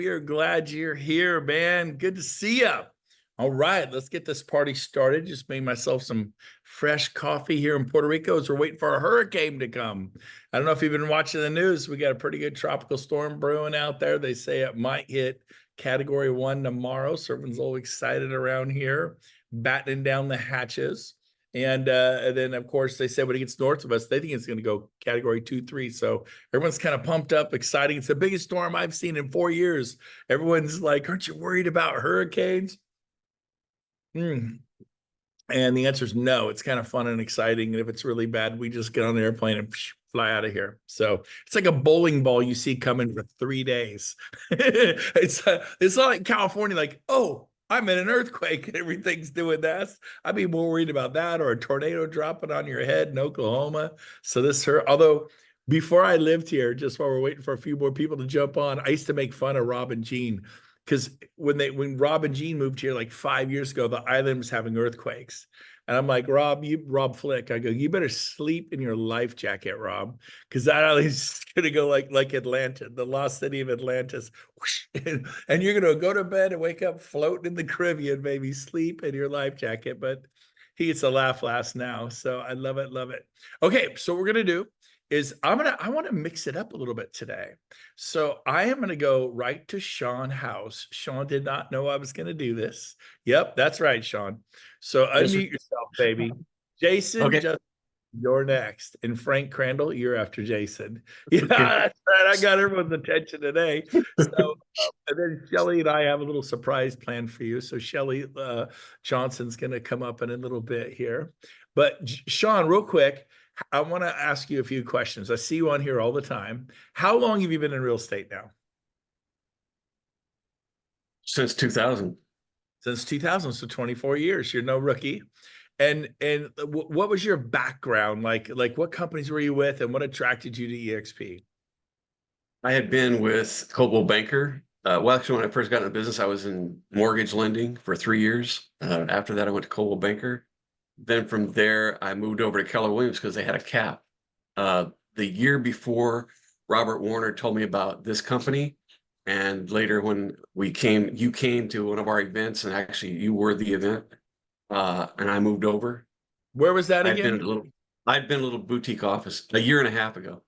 We are glad you're here, man. Good to see you. All right, let's get this party started. Just made myself some fresh coffee here in Puerto Rico as we're waiting for a hurricane to come. I don't know if you've been watching the news. We got a pretty good tropical storm brewing out there. They say it might hit Category 1 tomorrow. So everyone's all excited around here, battening down the hatches. And then, of course, they said when it gets north of us, they think it's going to go Category 2, 3. So everyone's kind of pumped up, exciting. It's the biggest storm I've seen in 4 years. Everyone's like, aren't you worried about hurricanes? And the answer is no. It's kind of fun and exciting. And if it's really bad, we just get on the airplane and fly out of here. So it's like a bowling ball you see coming for 3 days. It's not like California, like, oh, I'm in an earthquake and everything's doing that. I'd be more worried about that or a tornado dropping on your head in Oklahoma. So this hurt. Although before I lived here, just while we're waiting for a few more people to jump on, I used to make fun of Rob and Gene because when Rob and Gene moved here like 5 years ago, the island was having earthquakes. And I'm like, Rob Flick, I go, you better sleep in your life jacket, Rob, because that island's gonna go like Atlanta, the lost city of Atlantis. Whoosh, and you're gonna go to bed and wake up floating in the Caribbean, maybe sleep in your life jacket. But he gets a laugh last now. So I love it, love it. Okay, so what we're gonna do is I want to mix it up a little bit today. So I am going to go right to Sean House. Sean did not know I was going to do this. Yep, that's right, Sean. So Yes, sir. unmute yourself, baby. Jason, Okay. just you're next. And Frank Crandall, you're after Jason. Yeah, Okay. that's right. I got everyone's attention today. So and then Shelly and I have a little surprise plan for you. So Shelly Johnson's going to come up in a little bit here. But Sean, real quick, I want to ask you a few questions. I see you on here all the time. How long have you been in real estate now? Since 2000. Since 2000, so 24 years. You're no rookie. And what was your background like? Like what companies were you with, and what attracted you to EXP? I had been with Coldwell Banker. Well, actually, when I first got into business, I was in mortgage lending for 3 years. After that, I went to Coldwell Banker. Then from there, I moved over to Keller Williams because they had a cap. The year before, Robert Warner told me about this company. And later when you came to one of our events, and actually you were the event, and I moved over. Where was that I'd been again? I'd been a little boutique office a year and a half ago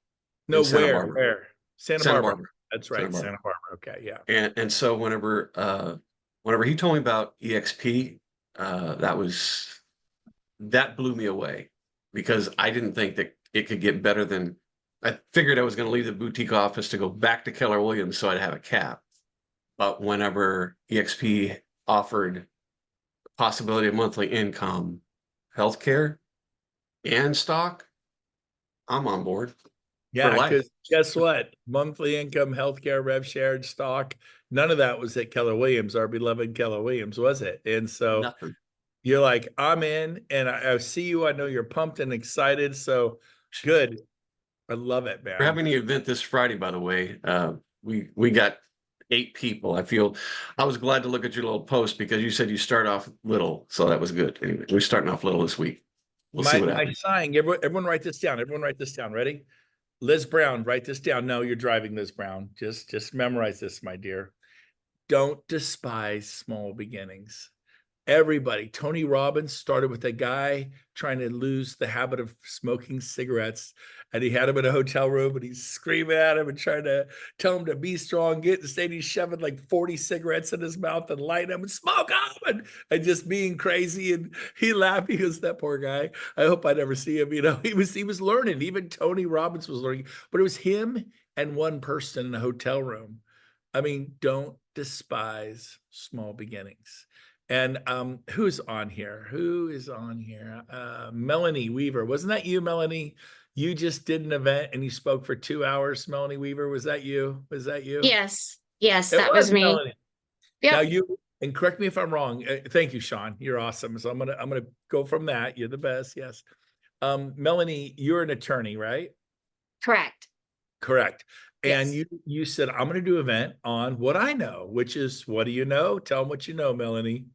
No, in Santa Barbara. where? Santa Santa Barbara. Barbara. That's Santa right, Barbara. Santa Barbara. Okay, yeah. And so whenever he told me about EXP, that blew me away because I didn't think that it could get better than. I figured I was going to leave the boutique office to go back to Keller Williams so I'd have a cap. But whenever EXP offered the possibility of monthly income, healthcare, and stock, I'm on board for Yeah, life. because guess what? Monthly income, healthcare, rev shared stock, none of that was at Keller Williams, our beloved Keller Williams, was it? And so Nothing. you're like, I'm in, and I see you. I know you're pumped and excited. So good. I love it, We're man. having the event this Friday, by the way. We got 8 people. I was glad to look at your little post because you said you start off little, so that was good. Anyway, we're starting off little this week. We'll see what My happens. sign, everyone write this down. Everyone write this down. Ready? Liz Brown, write this down. No, you're driving, Liz Brown. Just memorize this, my dear. Don't despise small beginnings. Everybody. Tony Robbins started with a guy trying to lose the habit of smoking cigarettes, and he had him in a hotel room, and he's screaming at him and trying to tell him to be strong, get in state. He's shoving like 40 cigarettes in his mouth and lighting them and smoke them and just being crazy. And he laughed. He goes, that poor guy. I hope I never see him. You know, he was learning. Even Tony Robbins was learning, but it was him and one person in a hotel room. I mean, don't despise small beginnings. And who's on here? Who is on here? Melanie Weaver. Wasn't that you, Melanie? You just did an event and you spoke for 2 hours, Melanie Weaver. Was that you? Was that you? Yes, yes, It that was me. Melanie. Yep. Now you, and correct me if I'm wrong. Thank you, Sean. You're awesome. So I'm gonna go from that. You're the best. Yes. Melanie, you're an attorney, right? Correct. Correct. And Yes. you said, I'm going to do an event on what I know, which is, what do you know? Tell them what you know, Melanie.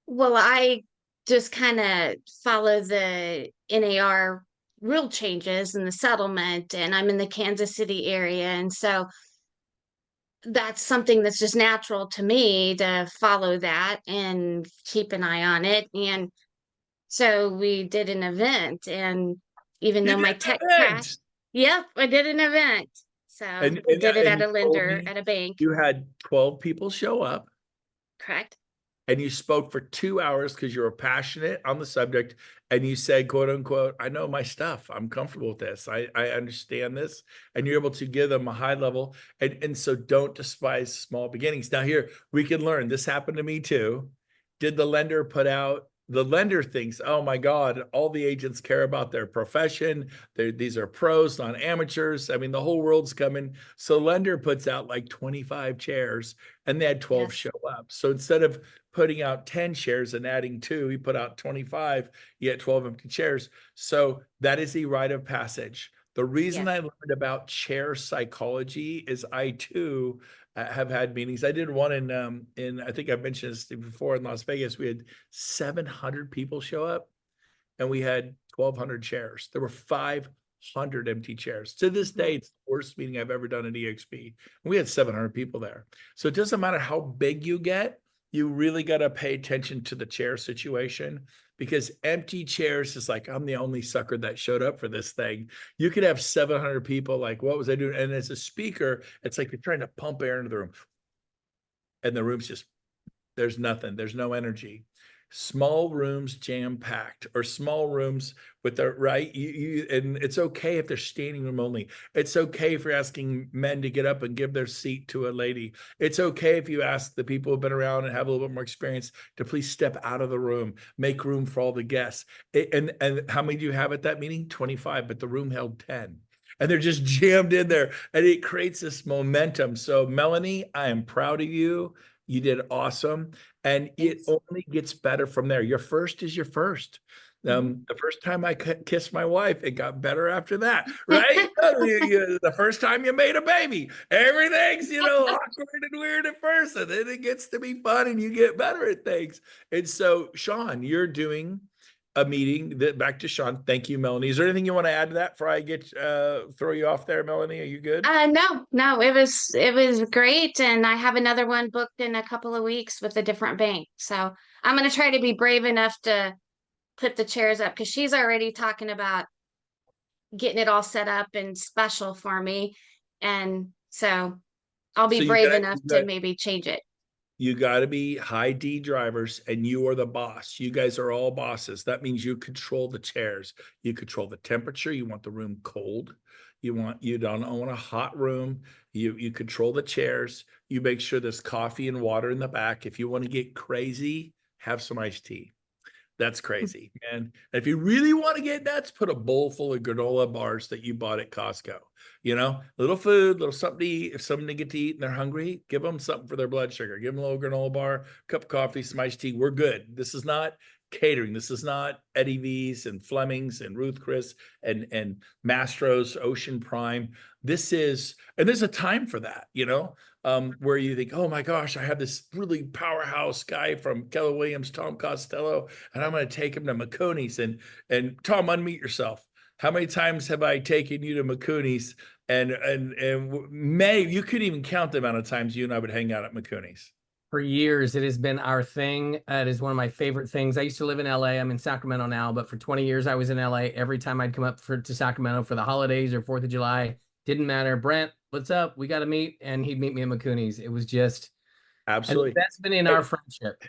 Well, I just kind of follow the NAR rule changes and the settlement, and I'm in the Kansas City area. And so that's something that's just natural to me to follow that and keep an eye on it. And so we did an event, and even You though did my an tech event. crashed, yep, I did an event. So And, we and, did it and at you a told lender me at a bank, you had 12 people show up correct? and you spoke for 2 hours because you were passionate on the subject. And you said, quote unquote, I know my stuff. I'm comfortable with this. I understand this. And you're able to give them a high level. And so don't despise small beginnings. Now, here we can learn. This happened to me too. Did the lender put out? The lender thinks, oh my God, all the agents care about their profession. These are pros, not amateurs. I mean, the whole world's coming. So lender puts out like 25 chairs and they had 12 Yes, show up. So instead of putting out 10 shares and adding two, he put out 25, yet 12 empty chairs. So that is a rite of passage. The reason yes. I learned about chair psychology is I too have had meetings. I did one in I think I mentioned this before in Las Vegas. We had 700 people show up and we had 1,200 chairs. There were 500 empty chairs. To this day, it's the worst meeting I've ever done at EXP. We had 700 people there. So it doesn't matter how big you get, you really got to pay attention to the chair situation because empty chairs is like, I'm the only sucker that showed up for this thing. You could have 700 people like, what was I doing? And as a speaker, it's like you're trying to pump air into the room and the room's just there's nothing. There's no energy. Small rooms jam packed, or small rooms with the right. And it's okay if they're standing room only. It's okay if you're asking men to get up and give their seat to a lady. It's okay if you ask the people who've been around and have a little bit more experience to please step out of the room, make room for all the guests. And how many do you have at that meeting? 25, but the room held 10 and they're just jammed in there and it creates this momentum. So Melanie, I am proud of you. You did awesome. And it Thanks. only gets better from there. Your first is your first. The first time I kissed my wife, it got better after that, right? The first time you made a baby, everything's, awkward and weird at first, and then it gets to be fun and you get better at things. And so, Sean, you're doing a meeting that back to Sean. Thank you, Melanie. Is there anything you want to add to that before I get throw you off there, Melanie? Are you good? No, it was great, and I have another one booked in a couple of weeks with a different bank. So I'm gonna try to be brave enough to put the chairs up because she's already talking about getting it all set up and special for me. And so I'll be So brave enough to maybe change it. you got to be high D drivers and you are the boss. You guys are all bosses. That means you control the chairs. You control the temperature. You want the room cold. You don't want a hot room. You control the chairs. You make sure there's coffee and water in the back. If you want to get crazy, have some iced tea. That's crazy, man. If you really want to get nuts, put a bowl full of granola bars that you bought at Costco. Little food, little something to eat. If somebody get to eat and they're hungry, give them something for their blood sugar. Give them a little granola bar, cup of coffee, some iced tea. We're good. This is not catering. This is not Eddie V's and Fleming's and Ruth Chris and Mastro's Ocean Prime. And there's a time for that, where you think, oh my gosh, I have this really powerhouse guy from Keller Williams, Tom Costello, and I'm going to take him to McConey's. And Tom, unmute yourself. How many times have I taken you to McConey's? And May, you couldn't even count the amount of times you and I would hang out at McConey's. For years, it has been our thing. It is one of my favorite things. I used to live in LA. I'm in Sacramento now, but for 20 years I was in LA. Every time I'd come up to Sacramento for the holidays or 4th of July, didn't matter. Brent, what's up? We got to meet. And he'd meet me at McCooney's. It was just Absolutely. and that's been in our friendship.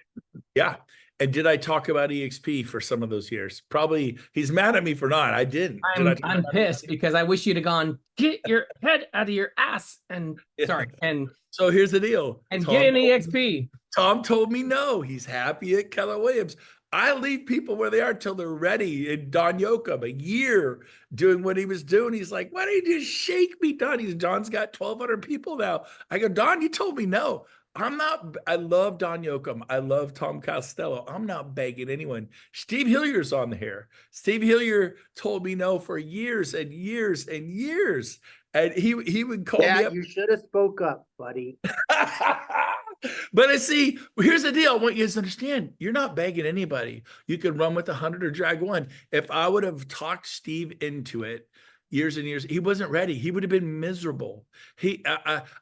Yeah. And did I talk about EXP for some of those years? Probably he's mad at me for not. I didn't. I'm pissed because I wish you'd have gone, get your head out of your ass. And sorry. And so here's the deal. And get in EXP. Tom told me no. He's happy at Keller Williams. I leave people where they are till they're ready. And Don Yoakum, a year doing what he was doing. He's like, why don't you just shake me, Don? Don's got 1,200 people now. I go, Don, you told me no. I love Don Yoakum. I love Tom Costello. I'm not begging anyone. Steve Hillier's on here. Steve Hillier told me no for years and years and years. And he would call me up. You should have spoke up, buddy. But here's the deal. I want you guys to understand, you're not begging anybody. You could run with 100 or drag one. If I would have talked Steve into it, years and years. He wasn't ready. He would have been miserable.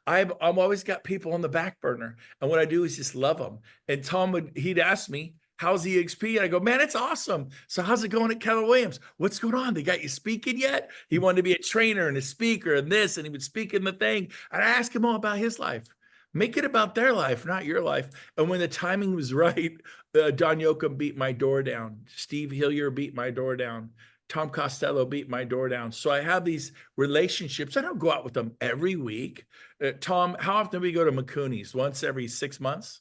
I've always got people on the back burner, and what I do is just love them. And he'd ask me, "How's EXP?" And I go, "Man, it's awesome. So how's it going at Keller Williams? What's going on? They got you speaking yet?" He wanted to be a trainer and a speaker and this, and he would speak in the thing. And I ask him all about his life. Make it about their life, not your life. And when the timing was right, Don Yoakum beat my door down. Steve Hillier beat my door down. Tom Costello beat my door down. So I have these relationships. I don't go out with them every week. Tom, how often do we go to McCooney's? Once every 6 months?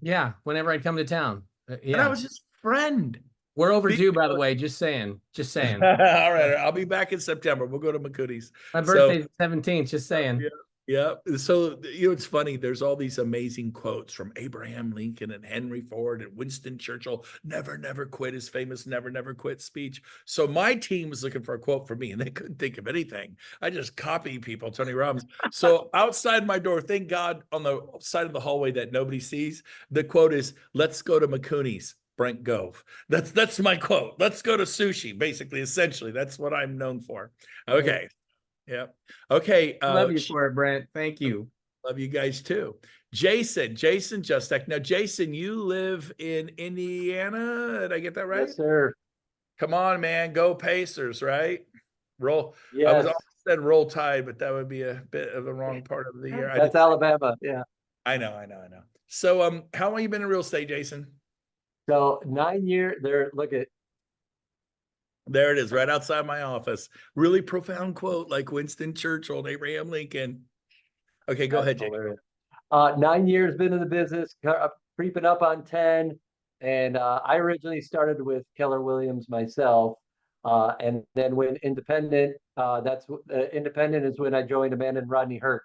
Yeah, whenever I come to town. And I was his friend. We're overdue, by the way. Just saying. Just saying. All right. I'll be back in September. We'll go to McCooney's. My birthday's 17th. Just saying. Yeah. Yeah. So, it's funny. There's all these amazing quotes from Abraham Lincoln and Henry Ford and Winston Churchill. Never, never quit, his famous never, never quit speech. So my team was looking for a quote for me and they couldn't think of anything. I just copy people, Tony Robbins. So outside my door, thank God, on the side of the hallway that nobody sees, the quote is, "Let's go to McCooney's, Brent Gove." That's my quote. Let's go to sushi, basically, essentially. That's what I'm known for. Okay. Yeah. Okay. Love you for it, Brent. Thank you. Love you guys too. Jason Justek. Now, Jason, you live in Indiana. Did I get that right? Yes, sir. Come on, man. Go Pacers, right? Roll. Yes. I was almost said roll tide, but that would be a bit of the wrong part of the year. That's Alabama. Yeah. I know. So, how long you been in real estate, Jason? So 9 years there. Look at, There it is, right outside my office. Really profound quote, like Winston Churchill and Abraham Lincoln. Okay, go ahead, Jake. 9 years been in the business, creeping up on 10. And I originally started with Keller Williams myself. And then when independent, independent is when I joined Amanda and Rodney Hurt.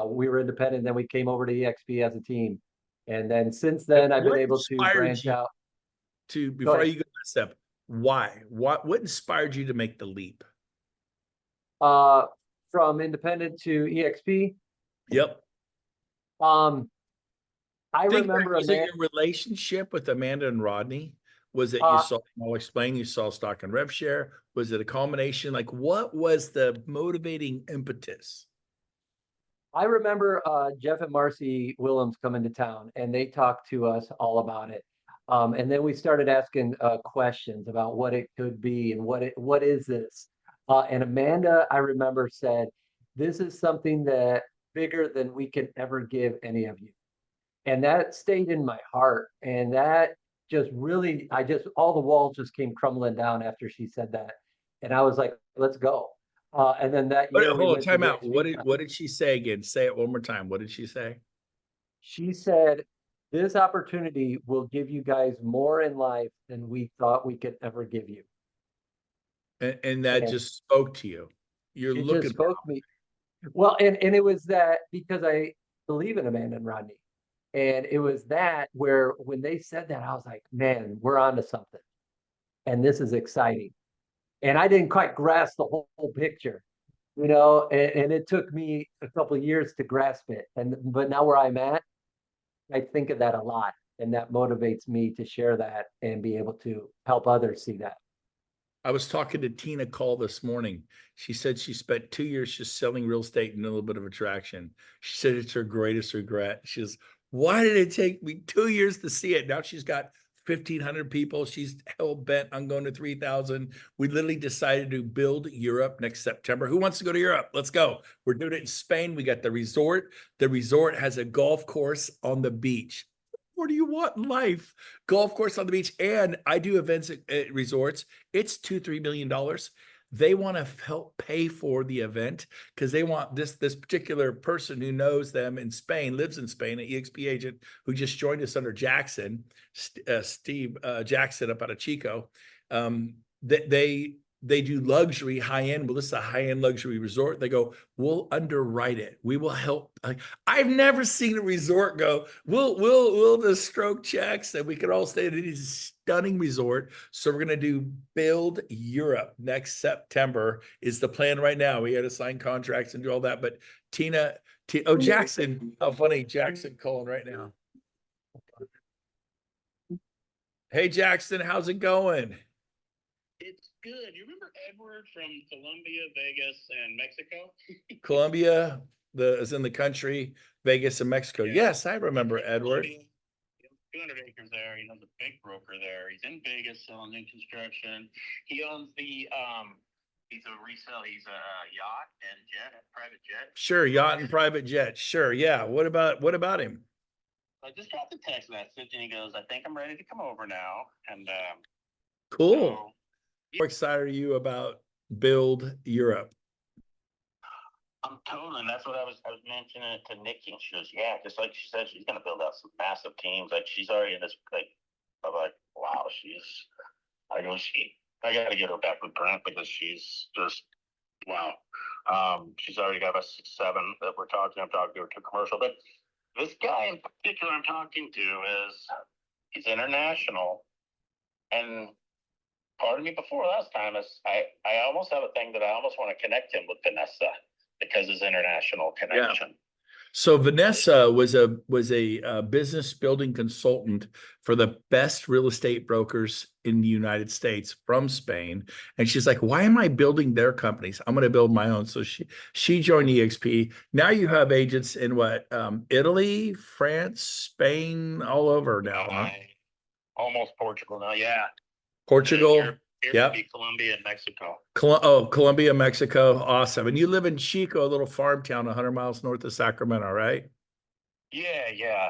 We were independent, then we came over to EXP as a team. And then since then, I've been able to branch out. Before you go that step, why? What inspired you to make the leap? From independent to EXP. Yep. I remember was it your relationship with Amanda and Rodney? Was it you saw, I'll explain, you saw stock and rev share? Was it a culmination? Like, what was the motivating impetus? I remember Jeff and Marcy Willems coming to town and they talked to us all about it. And then we started asking questions about what it could be and what is this? And Amanda, I remember, said, "This is something that bigger than we can ever give any of you." And that stayed in my heart. And that just really, all the walls just came crumbling down after she said that. And I was like, let's go. And then that year, hold on, time out. What did she say again? Say it one more time. What did she say? She said, "This opportunity will give you guys more in life than we thought we could ever give you." And that just spoke to you. You're it looking just spoke to me. Well, and it was that because I believe in Amanda and Rodney. And it was that where when they said that, I was like, man, we're onto something. And this is exciting. And I didn't quite grasp the whole picture, and it took me a couple of years to grasp it. But now where I'm at, I think of that a lot. And that motivates me to share that and be able to help others see that. I was talking to Tina Call this morning. She said she spent 2 years just selling real estate and a little bit of attraction. She said it's her greatest regret. She says, "Why did it take me 2 years to see it?" Now she's got 1,500 people. She's hell bent on going to 3,000. We literally decided to build Europe next September. Who wants to go to Europe? Let's go. We're doing it in Spain. We got the resort. The resort has a golf course on the beach. What do you want in life? Golf course on the beach. And I do events at resorts. It's $2-3 million. They want to help pay for the event because they want this particular person who knows them in Spain, lives in Spain, an EXP agent who just joined us under Jackson, Steve Jackson up out of Chico. They do luxury high-end. Well, this is a high-end luxury resort. They go, "We'll underwrite it. We will help." I've never seen a resort go, we'll just stroke checks and we can all stay at a stunning resort. So we're going to do build Europe next September is the plan right now. We had to sign contracts and do all that. But Jackson, how funny, Jackson calling right now. Hey, Jackson, how's it going? Good. You remember Edward from Colombia, Vegas, and Mexico? Colombia, is in the country, Vegas and Mexico. Yeah. Yes, I remember He's in Edward. Colombia. He owns 200 acres there. He owns a big broker there. He's in Vegas selling new construction. He owns he's a resale. He's a yacht and private jet. Sure, yacht and private jet. Sure, yeah. What about him? I just got the text message and he goes, I think I'm ready to come over now. And Cool. so, How excited are you about Build Europe? I'm totally, and that's what I was mentioning it to Nikki, and she goes, yeah, just like she said, she's gonna build out some massive teams. Like she's already in this I'm like, wow, I gotta get her back with Brent because she's just wow. She's already got a 6-7 that we're talking. I'm talking to her to commercial, but this guy in particular I'm talking to he's international, and part of me before last time is I almost have a thing that I almost want to connect him with Vanessa because his international connection. So Vanessa was a business building consultant for the best real estate brokers in the United States from Spain. And she's like, why am I building their companies? I'm going to build my own. So she joined EXP. Now you have agents in what? Italy, France, Spain, all over now, huh? Almost Portugal now, yeah. Portugal. Yep. Colombia and Mexico. Colombia, Mexico. Awesome. And you live in Chico, a little farm town 100 miles north of Sacramento, right? Yeah.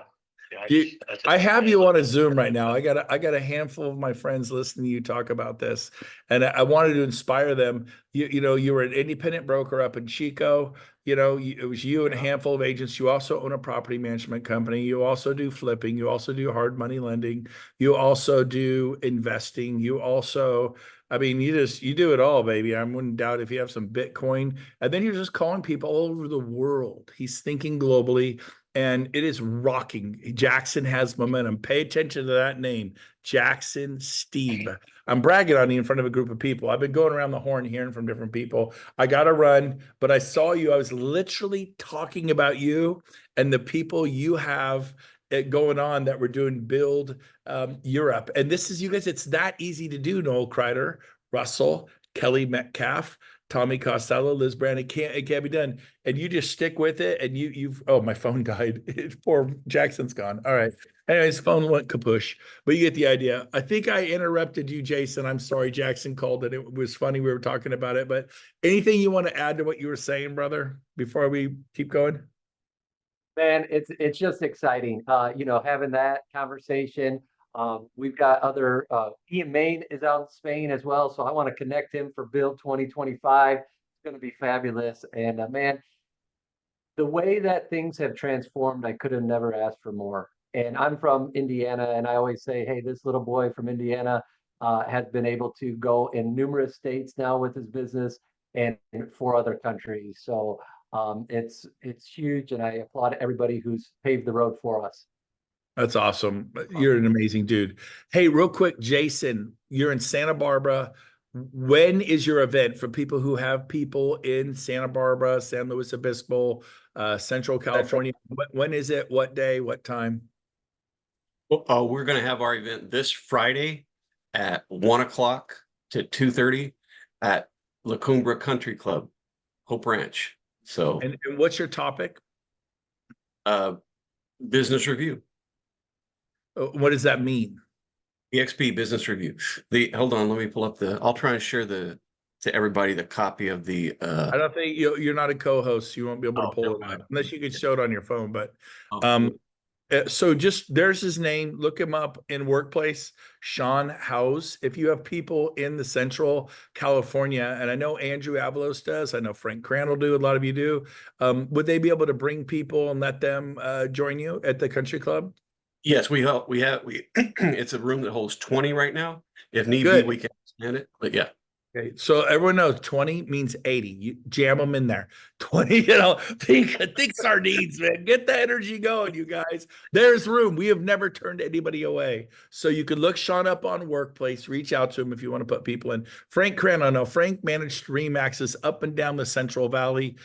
I have you on a Zoom right now. I got a handful of my friends listening to you talk about this, and I wanted to inspire them. You know, you were an independent broker up in Chico. You know, it was you and a handful of agents. You also own a property management company. You also do flipping. You also do hard money lending. You also do investing. You also, I mean, you do it all, baby. I wouldn't doubt if you have some Bitcoin, and then you're just calling people all over the world. He's thinking globally. And it is rocking. Jackson has momentum. Pay attention to that name, Jackson Steeb. I'm bragging on you in front of a group of people. I've been going around the horn hearing from different people. I got to run, but I saw you. I was literally talking about you and the people you have going on that we're doing Build Europe. And this is, you guys, it's that easy to do, Noel Kreider, Russell, Kelly Metcalf, Tommy Costello, Liz Brand. It can't be done. And you just stick with it. And you've my phone died. Poor Jackson's gone. All right. Anyways, phone went kapoosh, but you get the idea. I think I interrupted you, Jason. I'm sorry. Jackson called it. It was funny. We were talking about it, but anything you want to add to what you were saying, brother, before we keep going? Man, it's just exciting. Having that conversation. We've got other Ian Main is out in Spain as well, so I want to connect him for Build 2025. It's going to be fabulous. And man, the way that things have transformed, I could have never asked for more. And I'm from Indiana, and I always say, hey, this little boy from Indiana has been able to go in numerous states now with his business and 4 other countries. So it's huge, and I applaud everybody who's paved the road for us. That's awesome. You're an amazing dude. Hey, real quick, Jason, you're in Santa Barbara. When is your event for people who have people in Santa Barbara, San Luis Obispo, Central California? When is it? What day? What time? Well, we're going to have our event this Friday at 1 o'clock to 2:30 at La Cumbra Country Club, Hope Ranch. So, and what's your topic? Business review. What does that mean? EXP business review. Hold on, let me pull up I'll try and share to everybody the copy of the. I don't think you're not a co-host. So you won't be able to pull it up unless you could show it on your phone. But so just there's his name. Look him up in Workplace, Sean House. If you have people in the Central California, and I know Andrew Avalos does, I know Frank Crandall do, a lot of you do. Would they be able to bring people and let them join you at the country club? Yes, we have it's a room that holds 20 right now. If need Good. be, we can expand it. But yeah. Okay, so everyone knows 20 means 80. You jam them in there. 20, think sardines, man. Get the energy going, you guys. There's room. We have never turned anybody away. So you could look Sean up on Workplace, reach out to him if you want to put people in. Frank Crandall, no, Frank managed RE/MAXes up and down the Central Valley.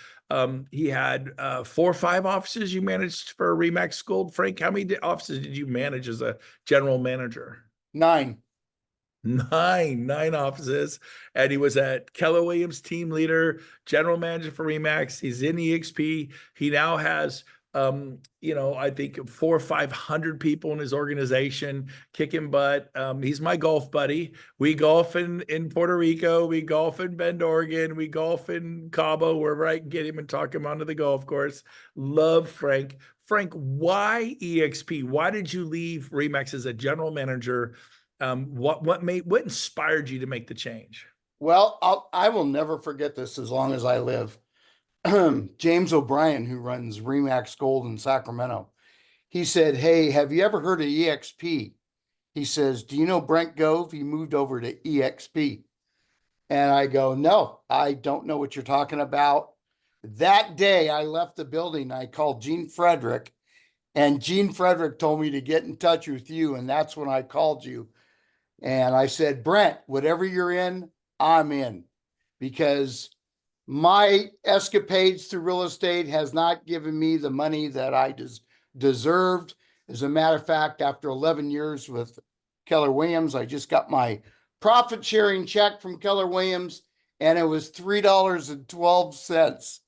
He had 4 or 5 offices you managed for RE/MAX Gold. Frank, how many offices did you manage as a general manager? 9. Nine offices, and he was at Keller Williams team leader, general manager for Remax. He's in EXP. He now has I think 400 or 500 people in his organization kicking butt. He's my golf buddy. We golf in Puerto Rico. We golf in Bend, Oregon. We golf in Cabo, wherever I can get him and talk him onto the golf course. Love Frank. Frank, why EXP? Why did you leave Remax as a general manager? What inspired you to make the change? Well, I will never forget this as long as I live. James O'Brien, who runs Remax Gold in Sacramento, he said, "Hey, have you ever heard of EXP?" He says, "Do you know Brent Gove? He moved over to EXP." And I go, "No, I don't know what you're talking about." That day I left the building. I called Gene Frederick, and Gene Frederick told me to get in touch with you. And that's when I called you. And I said, "Brent, whatever you're in, I'm in," because my escapades through real estate has not given me the money that I deserved. As a matter of fact, after 11 years with Keller Williams, I just got my profit sharing check from Keller Williams, and it was $3.12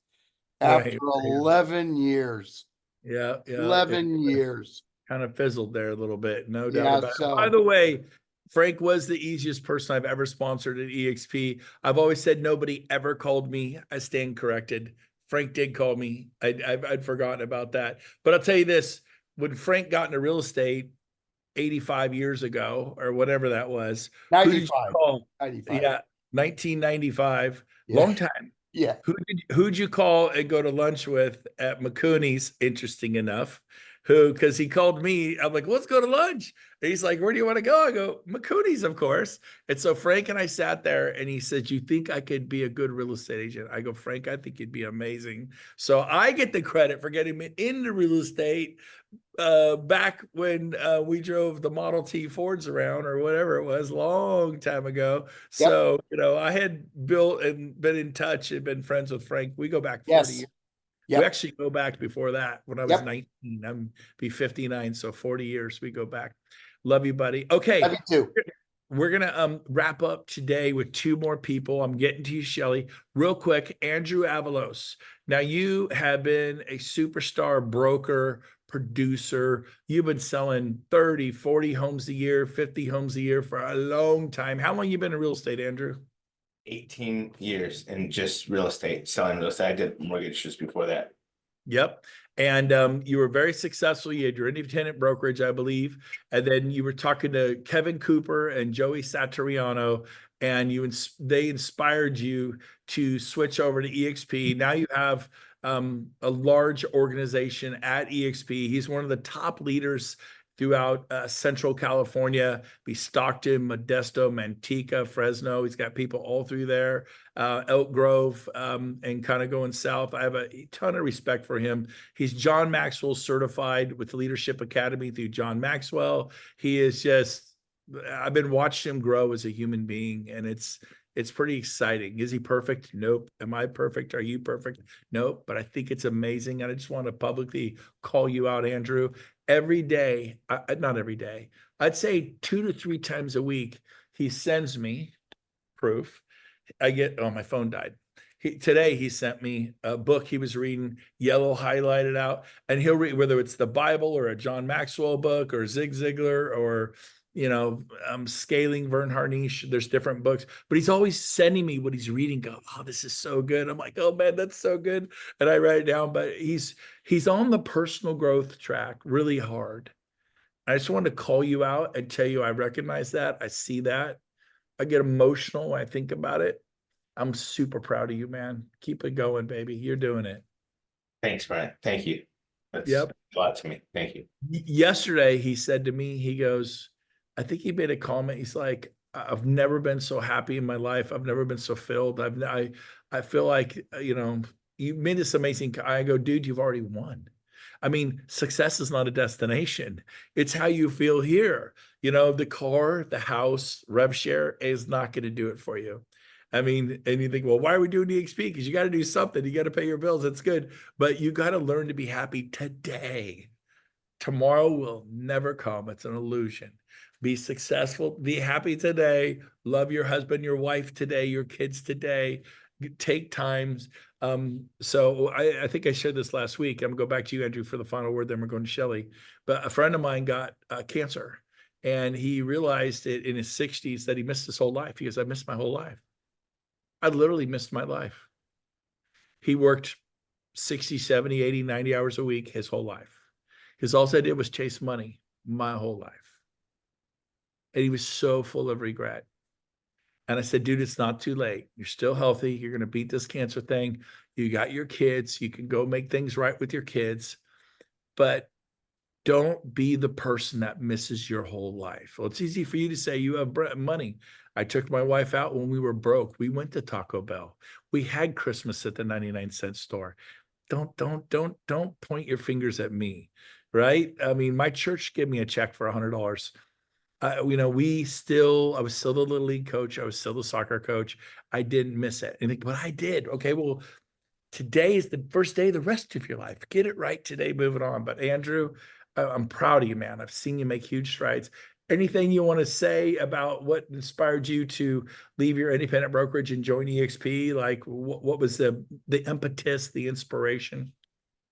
after Right. 11 years. Yeah. 11 years. Kind of fizzled there a little bit, no doubt Yeah, about it. so By the way, Frank was the easiest person I've ever sponsored at EXP. I've always said nobody ever called me. I stand corrected. Frank did call me. I'd forgotten about that. But I'll tell you this, when Frank got into real estate 85 years ago or whatever that was, who did you 95. call? 95. Yeah, 1995, Yeah. long time. Yeah. Who'd you call and go to lunch with at McCooney's? Interesting enough. Because he called me, I'm like, let's go to lunch. And he's like, where do you want to go? I go, McCooney's, of course. And so Frank and I sat there and he said, you think I could be a good real estate agent? I go, Frank, I think you'd be amazing. So I get the credit for getting me into real estate back when we drove the Model T Fords around or whatever it was, long time ago. Yep. So, I had built and been in touch and been friends with Frank. We go back 40 Yes. years. Yep. We actually go back before that when I was Yep. 19. I'm be 59, so 40 years we go back. Love you, buddy. Okay. Love you too. We're gonna wrap up today with two more people. I'm getting to you, Shelly. Real quick, Andrew Avalos. Now, you have been a superstar broker, producer. You've been selling 30, 40 homes a year, 50 homes a year for a long time. How long you been in real estate, Andrew? 18 years in just real estate, selling real estate. I did mortgages before that. Yep. And you were very successful. You had your independent brokerage, I believe. And then you were talking to Kevin Cooper and Joey Satriano, and they inspired you to switch over to EXP. Now you have a large organization at EXP. He's one of the top leaders throughout Central California, be Stockton, Modesto, Manteca, Fresno. He's got people all through there, Elk Grove, and kind of going south. I have a ton of respect for him. He's John Maxwell certified with the Leadership Academy through John Maxwell. He is just, I've been watching him grow as a human being, and it's pretty exciting. Is he perfect? Nope. Am I perfect? Are you perfect? Nope. But I think it's amazing. And I just want to publicly call you out, Andrew. Every day, not every day, I'd say 2 to 3 times a week, he sends me proof. My phone died. Today he sent me a book he was reading, yellow highlighted out, and he'll read whether it's the Bible or a John Maxwell book or Zig Ziglar or Scaling Vern Harnish. There's different books, but he's always sending me what he's reading. Go, oh, this is so good. I'm like, oh man, that's so good. And I write it down, but he's on the personal growth track really hard. I just wanted to call you out and tell you, I recognize that. I see that. I get emotional when I think about it. I'm super proud of you, man. Keep it going, baby. You're doing it. Thanks, Brian. Thank you. That's Yep. a lot to me. Thank you. Yesterday, he said to me, he goes, I think he made a comment. He's like, I've never been so happy in my life. I've never been so filled. I feel like, you made this amazing. I go, dude, you've already won. I mean, success is not a destination. It's how you feel here. The car, the house, rev share is not going to do it for you. I mean, and you think, well, why are we doing EXP? Because you got to do something. You got to pay your bills. That's good. But you got to learn to be happy today. Tomorrow will never come. It's an illusion. Be successful, be happy today, love your husband, your wife today, your kids today, take times. So I think I shared this last week. I'm gonna go back to you, Andrew, for the final word, then we're going to Shelley. But a friend of mine got cancer, and he realized it in his 60s that he missed his whole life. He goes, I missed my whole life. I literally missed my life. He worked 60, 70, 80, 90 hours a week his whole life. Because all I did was chase money my whole life. And he was so full of regret. And I said, dude, it's not too late. You're still healthy. You're going to beat this cancer thing. You got your kids. You can go make things right with your kids. But don't be the person that misses your whole life. Well, it's easy for you to say you have money. I took my wife out when we were broke. We went to Taco Bell. We had Christmas at the 99-cent store. Don't point your fingers at me, right? I mean, my church gave me a check for $100. I was still the little league coach. I was still the soccer coach. I didn't miss it. But I did. Okay, well, today is the first day of the rest of your life. Get it right today, moving on. But Andrew, I'm proud of you, man. I've seen you make huge strides. Anything you want to say about what inspired you to leave your independent brokerage and join EXP? Like, what was the impetus, the inspiration?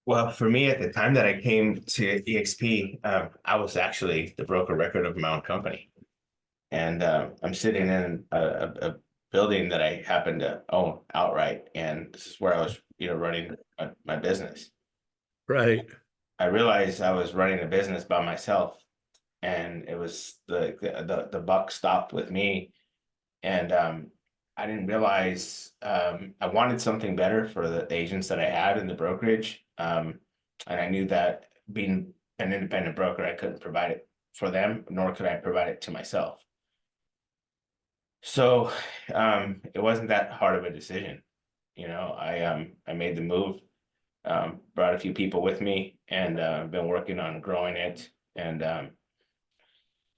Well, for me, at the time that I came to EXP, I was actually the broker record of my own company. And I'm sitting in a building that I happen to own outright. And this is where I was, running my business. Right. I realized I was running a business by myself, and it was the buck stopped with me. And I didn't realize I wanted something better for the agents that I had in the brokerage. And I knew that being an independent broker, I couldn't provide it for them, nor could I provide it to myself. So it wasn't that hard of a decision. I made the move, brought a few people with me, and been working on growing it. And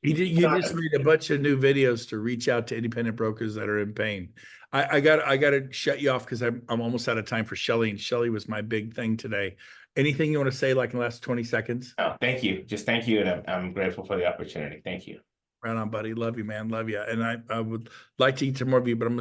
you just made a bunch of new videos to reach out to independent brokers that are in pain. I got to shut you off because I'm almost out of time for Shelley, and Shelley was my big thing today. Anything you want to say, like in the last 20 seconds? oh, thank you. Just thank you. And I'm grateful for the opportunity. Thank you. Right on, buddy. Love you, man. Love you. And I would like to eat some more of you, but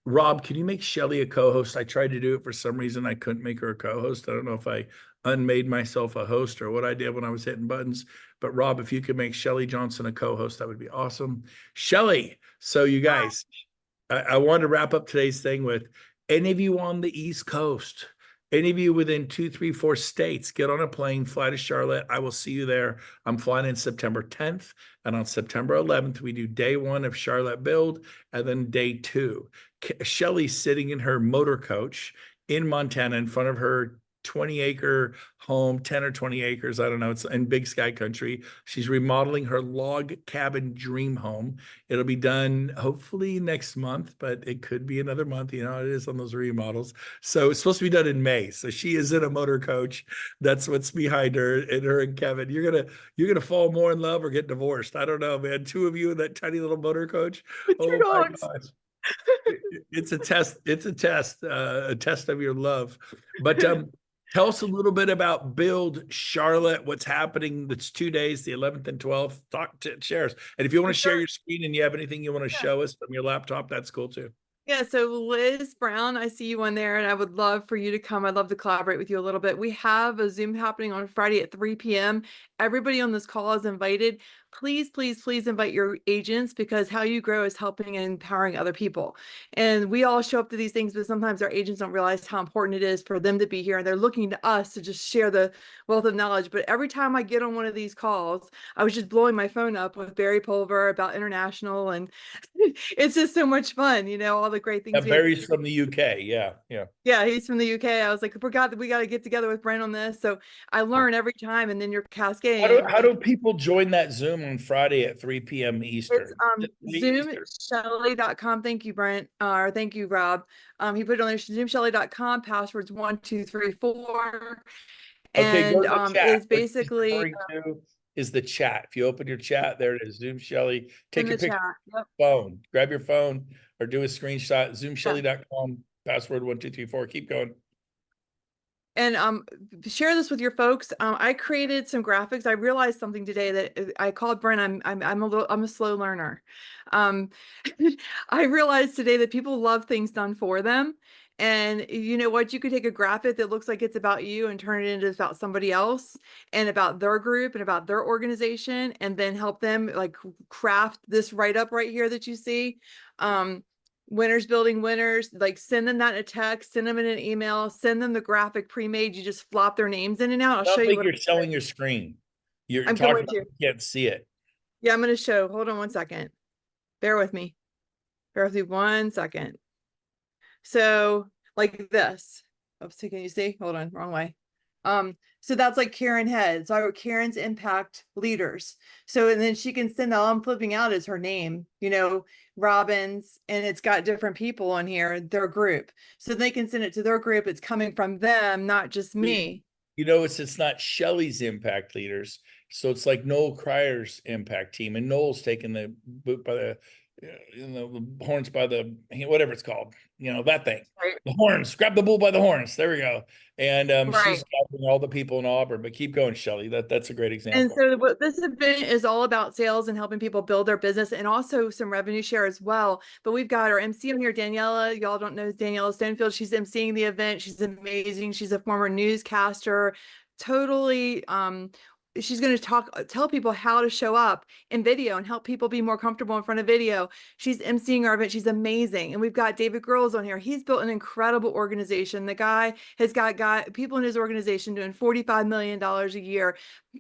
Rob, can you make Shelley a co-host? I tried to do it for some reason. I couldn't make her a co-host. I don't know if I unmade myself a host or what I did when I was hitting buttons. But Rob, if you could make Shelley Johnson a co-host, that would be awesome. Shelley, so you guys, I wanted to wrap up today's thing with any of you on the East Coast, any of you within 2, 3, 4 states, get on a plane, fly to Charlotte. I will see you there. I'm flying in September 10th. And on September 11th, we do day 1 of Charlotte Build and then day 2. Shelley's sitting in her motor coach in Montana in front of her 20-acre home, 10 or 20 acres. I don't know. It's in Big Sky Country. She's remodeling her log cabin dream home. It'll be done hopefully next month, but it could be another month. It is on those remodels. So it's supposed to be done in May. So she is in a motor coach. That's what's behind her and Kevin. You're gonna fall more in love or get divorced. I don't know, man. 2 of you in that tiny little motor coach. Oh my gosh. It's a test. It's a test of your love. But tell us a little bit about Build Charlotte, what's happening. That's 2 days, the 11th and 12th. Share us. And if you want to share your screen and you have anything you want to show us from your laptop, that's cool too. Yeah, so Liz Brown, I see you on there, and I would love for you to come. I'd love to collaborate with you a little bit. We have a Zoom happening on Friday at 3 p.m. Everybody on this call is invited. Please, please, please invite your agents, because how you grow is helping and empowering other people. And we all show up to these things, but sometimes our agents don't realize how important it is for them to be here, and they're looking to us to just share the wealth of knowledge. But every time I get on one of these calls, I was just blowing my phone up with Barry Pulver about international, and it's just so much fun, all the great things. Barry's from the UK. Yeah, he's from the UK. I was like, I forgot that we got to get together with Brent on this. So I learn every time, and then you're cascading. How do people join that Zoom on Friday at 3 p.m. Eastern? It's zoomshelly.com. Thank you, Brent. Or thank you, Rob. He put it on there, zoomshelly.com, passwords 1, 2, 3, 4. Okay, And go to the chat. it's basically is the chat. If you open your chat, there it is. Zoom Shelley. Take your picture. Yep. Phone. Grab your phone or do a screenshot. Zoomshelly.com. Password 1, 2, 3, 4. Keep going. And share this with your folks. I created some graphics. I realized something today that I called Brent. I'm a slow learner. Um, I realized today that people love things done for them. And you know what? You could take a graphic that looks like it's about you and turn it into about somebody else and about their group and about their organization, and then help them like craft this write up right here that you see. Winners building winners, like send them that in a text, send them in an email, send them the graphic pre-made. You just flop their names in and out. I'll I show don't you think what you're showing your screen. You're I'm talking going about to. you can't see it. Yeah, I'm going to show. Hold on one second. Bear with me. Bear with me 1 second. So like this. Oops, can you see? Hold on, wrong way. So that's like Karen Head. So I wrote Karen's Impact Leaders. So, and then she can send, all I'm flipping out is her name, you know, Robbins, and it's got different people on here, their group. So they can send it to their group. It's coming from them, not just me. You know, it's not Shelley's impact leaders. So it's like Noel Cryer's impact team, and Noel's taking the boot by the, the horns by the, whatever it's called, that thing, Right. the horns, grab the bull by the horns. There we go. And she's Right. gathering all the people in Auburn, but keep going, Shelley. That's a great example. And so what this event is all about, sales and helping people build their business, and also some revenue share as well. But we've got our MC on here, Daniela. Y'all don't know Daniela Stonefield. She's emceeing the event. She's amazing. She's a former newscaster. Totally, she's going to tell people how to show up in video and help people be more comfortable in front of video. She's emceeing our event. She's amazing. And we've got David Girls on here. He's built an incredible organization. The guy has got people in his organization doing $45 million a year,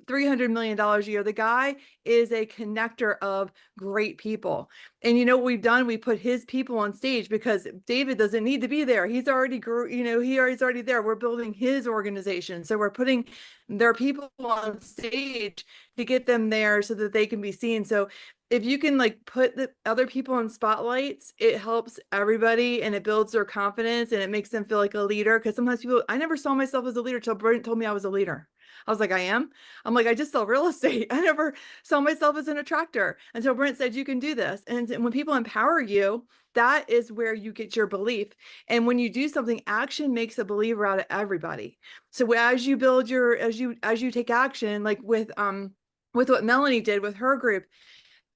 $300 million a year. The guy is a connector of great people. And you know what we've done? We put his people on stage because David doesn't need to be there. He's already he's already there. We're building his organization. So we're putting their people on stage to get them there so that they can be seen. So if you can like put the other people in spotlights, it helps everybody and it builds their confidence and it makes them feel like a leader. Because sometimes I never saw myself as a leader till Brent told me I was a leader. I was like, I am. I'm like, I just sell real estate. I never saw myself as an attractor until Brent said, you can do this. And when people empower you, that is where you get your belief. And when you do something, action makes a believer out of everybody. So as you build as you take action, like with what Melanie did with her group,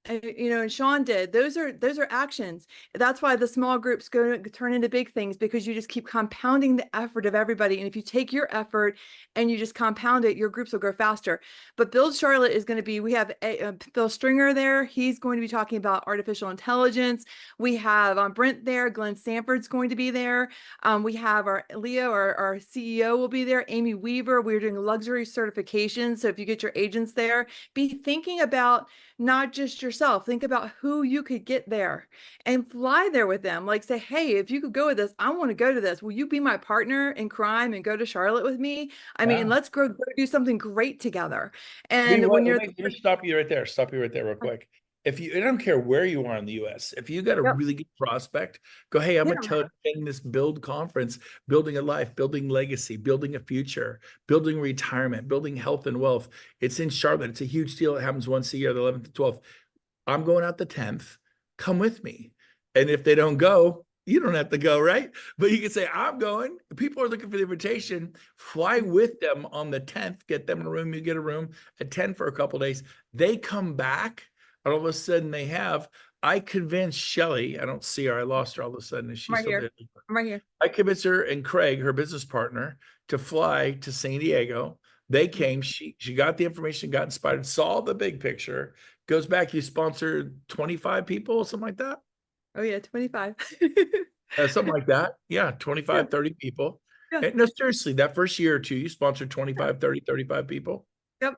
and Sean did, those are actions. That's why the small groups go to turn into big things, because you just keep compounding the effort of everybody. And if you take your effort and you just compound it, your groups will grow faster. But Build Charlotte is going to be, we have Phil Stringer there. He's going to be talking about artificial intelligence. We have Brent there. Glenn Sanford's going to be there. We have our Leo, our CEO, will be there. Amy Weaver. We're doing luxury certifications. So if you get your agents there, be thinking about not just yourself, think about who you could get there and fly there with them. Like say, hey, if you could go with this, I want to go to this. Will you be my partner in crime and go to Charlotte with me? I mean, let's go do something great together. And when you're, let me stop you right there. Stop you right there real quick. I don't care where you are in the US, if you got a really good prospect, go, hey, I'm attending this build conference, building a life, building legacy, building a future, building retirement, building health and wealth. It's in Charlotte. It's a huge deal. It happens once a year, the 11th to 12th. I'm going out the 10th. Come with me. And if they don't go, you don't have to go, right? But you can say, I'm going. People are looking for the invitation. Fly with them on the 10th. Get them in a room. You get a room at 10 for a couple of days. They come back. And all of a sudden I convinced Shelley, I don't see her, I lost her all of a sudden. Is she still there? I'm right here. I convinced her and Craig, her business partner, to fly to San Diego. They came, she got the information, got inspired, saw the big picture, goes back, you sponsored 25 people, something like that? Oh yeah, 25. Something like that. Yeah, 25, 30 people. Yeah. No, seriously, that first year or two, you sponsored 25, 30, 35 people. Yep.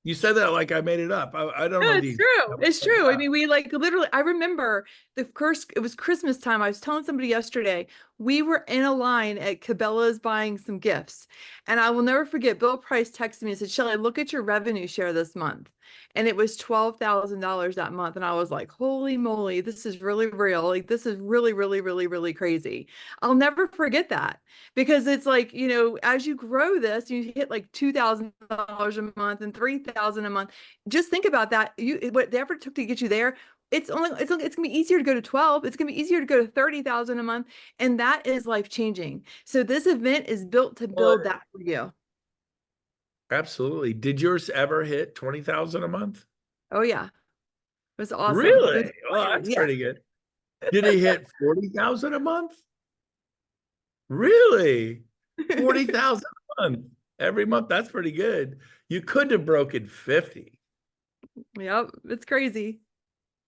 You said that like I made it up. I don't know. It's true. It's true. I mean, we like literally, I remember it was Christmas time. I was telling somebody yesterday, we were in a line at Cabela's buying some gifts. And I will never forget, Bill Price texted me and said, Shelley, look at your revenue share this month. And it was $12,000 that month. And I was like, holy moly, this is really real. Like, this is really, really, really, really crazy. I'll never forget that, because it's like, as you grow this, you hit like $2,000 a month and $3,000 a month. Just think about that. What the effort took to get you there. it's gonna be easier to go to 12. It's gonna be easier to go to 30,000 a month. And that is life changing. So this event is built to build that for you. Absolutely. Did yours ever hit 20,000 a month? Oh yeah. It was awesome. Really? Oh, that's Yeah. pretty good. Did it hit 40,000 a month? Really? 40,000 a month every month. That's pretty good. You couldn't have broken 50. Yep. It's crazy.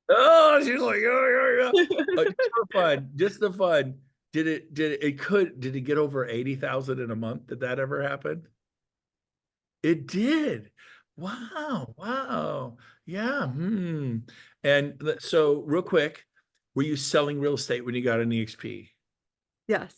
Oh, she's like, oh, yeah, yeah. Just for fun, just the fun. Did it get over 80,000 in a month? Did that ever happen? It did. Wow. Wow. Yeah. Hmm. And so real quick, were you selling real estate when you got an EXP? Yes.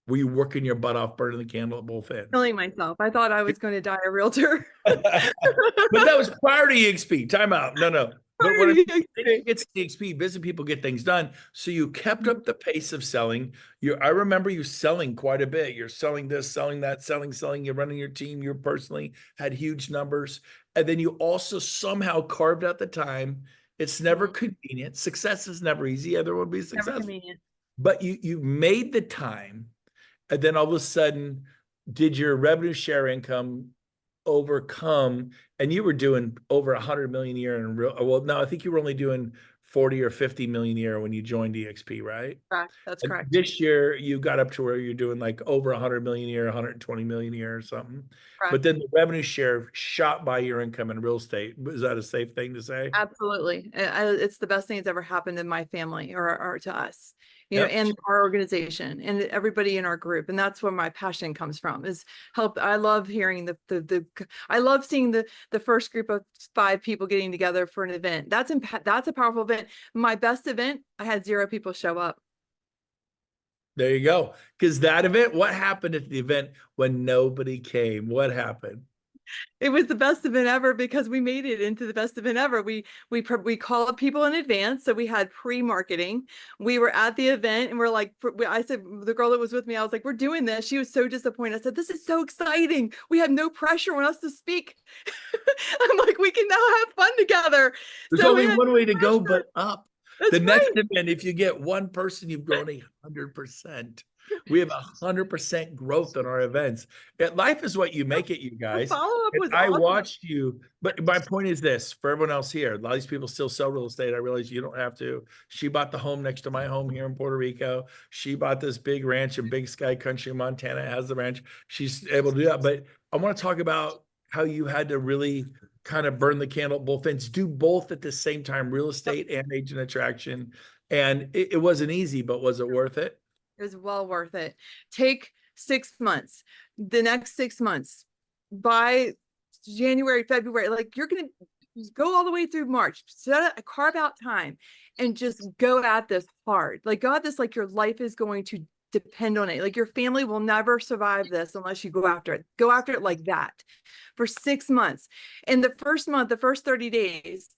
Were you working your butt off, burning the candle at both ends? Killing myself. I thought I was going to die a realtor. But that was prior to EXP. Time out. No. But when it gets to EXP, busy people get things done. So you kept up the pace of selling. I remember you selling quite a bit. You're selling this, selling that, selling. You're running your team. You personally had huge numbers. And then you also somehow carved out the time. It's never convenient. Success is never easy. Everyone would be Never successful. convenient. But you made the time. And then all of a sudden, did your revenue share income overcome? And you were doing over 100 million a year in real, well, no, I think you were only doing 40 or 50 million a year when you joined EXP, right? Correct. That's And correct. this year you got up to where you're doing like over 100 million a year, 120 million a year or something. Correct. But then the revenue share shot by your income in real estate. Is that a safe thing to say? Absolutely. It's the best thing that's ever happened in my family or to us, you know, Yep. and our organization and everybody in our group. And that's where my passion comes from, is help. I love hearing I love seeing the first group of 5 people getting together for an event. That's a powerful event. My best event, I had 0 people show up. There you go. Because that event, what happened at the event when nobody came? What happened? It was the best event ever because we made it into the best event ever. We called people in advance, so we had pre-marketing. We were at the event and we're like, I said, the girl that was with me, I was like, we're doing this. She was so disappointed. I said, this is so exciting. We have no pressure on us to speak. I'm like, we can now have fun together. There's So only one way to go, but up. That's The next right. event, if you get one person, you've grown 100%. We have 100% growth in our events. Life is what you make it, you The guys. follow-up And was I awesome. watched you, but my point is this: for everyone else here, a lot of these people still sell real estate. I realize you don't have to. She bought the home next to my home here in Puerto Rico. She bought this big ranch in Big Sky Country, Montana. Has the ranch. She's able to do that. But I want to talk about how you had to really kind of burn the candle at both ends, do both at the same time, real estate and agent attraction. And it wasn't easy, but was it worth it? It was well worth it. Take 6 months. The next 6 months, by January, February, like you're gonna go all the way through March. Carve out time and just go at this hard. Like go at this like your life is going to depend on it. Like your family will never survive this unless you go after it. Go after it like that for 6 months. And the first month, the first 30 days,